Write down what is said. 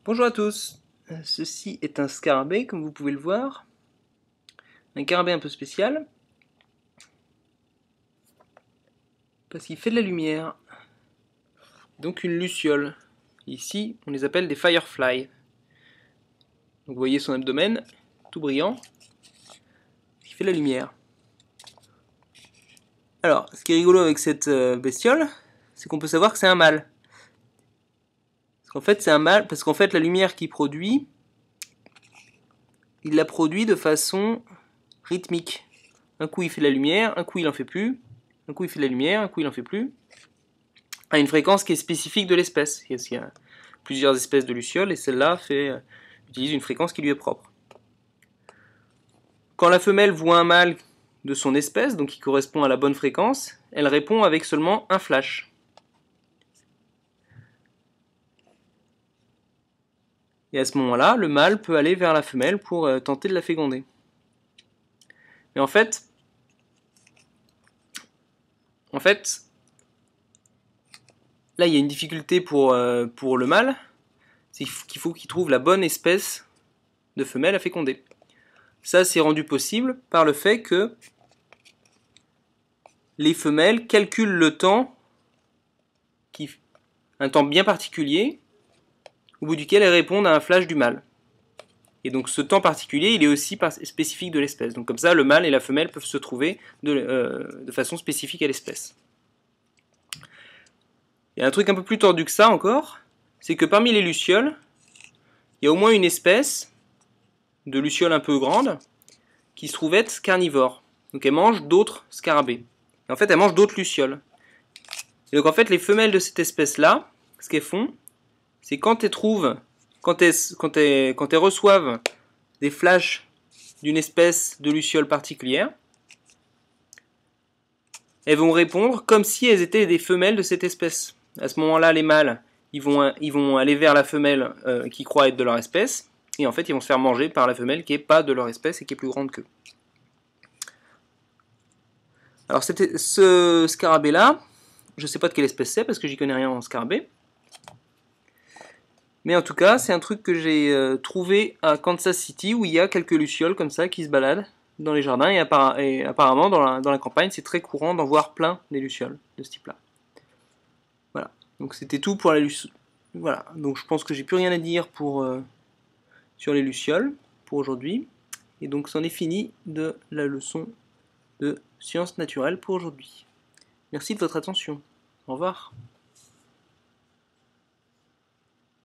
Bonjour à tous, ceci est un scarabée comme vous pouvez le voir, un scarabée un peu spécial, parce qu'il fait de la lumière, donc une luciole. Ici on les appelle des fireflies. Donc vous voyez son abdomen, tout brillant, qui fait de la lumière. Alors, ce qui est rigolo avec cette bestiole, c'est qu'on peut savoir que c'est un mâle. Parce qu'en fait c'est un mâle, parce qu'en fait la lumière qu'il produit, il la produit de façon rythmique. Un coup il fait de la lumière, un coup il en fait plus, un coup il fait de la lumière, un coup il en fait plus, à une fréquence qui est spécifique de l'espèce. Il y a plusieurs espèces de lucioles et celle-là utilise une fréquence qui lui est propre. Quand la femelle voit un mâle de son espèce, donc qui correspond à la bonne fréquence, elle répond avec seulement un flash. Et à ce moment-là, le mâle peut aller vers la femelle pour tenter de la féconder. Mais en fait, là il y a une difficulté pour le mâle, c'est qu'il faut qu'il trouve la bonne espèce de femelle à féconder. Ça, c'est rendu possible par le fait que les femelles calculent le temps, un temps bien particulier, au bout duquel elles répondent à un flash du mâle. Et donc ce temps particulier, il est aussi spécifique de l'espèce. Donc comme ça, le mâle et la femelle peuvent se trouver de façon spécifique à l'espèce. Il y a un truc un peu plus tordu que ça encore, c'est que parmi les lucioles, il y a au moins une espèce de luciole un peu grande qui se trouve être carnivore. Donc elle mange d'autres scarabées. Et en fait, elle mange d'autres lucioles. Et donc en fait, les femelles de cette espèce-là, ce qu'elles font, c'est quand elles reçoivent des flashs d'une espèce de luciole particulière, elles vont répondre comme si elles étaient des femelles de cette espèce. À ce moment-là, les mâles, ils vont aller vers la femelle qui croit être de leur espèce, et en fait, ils vont se faire manger par la femelle qui n'est pas de leur espèce et qui est plus grande qu'eux. Alors ce scarabée-là, je ne sais pas de quelle espèce c'est parce que j'y connais rien en scarabée. Mais en tout cas, c'est un truc que j'ai trouvé à Kansas City où il y a quelques lucioles comme ça qui se baladent dans les jardins et apparemment dans la campagne, c'est très courant d'en voir plein des lucioles de ce type-là. Voilà. Donc c'était tout pour la luciole. Voilà. Donc je pense que j'ai plus rien à dire sur les lucioles pour aujourd'hui. Et donc c'en est fini de la leçon de sciences naturelles pour aujourd'hui. Merci de votre attention. Au revoir.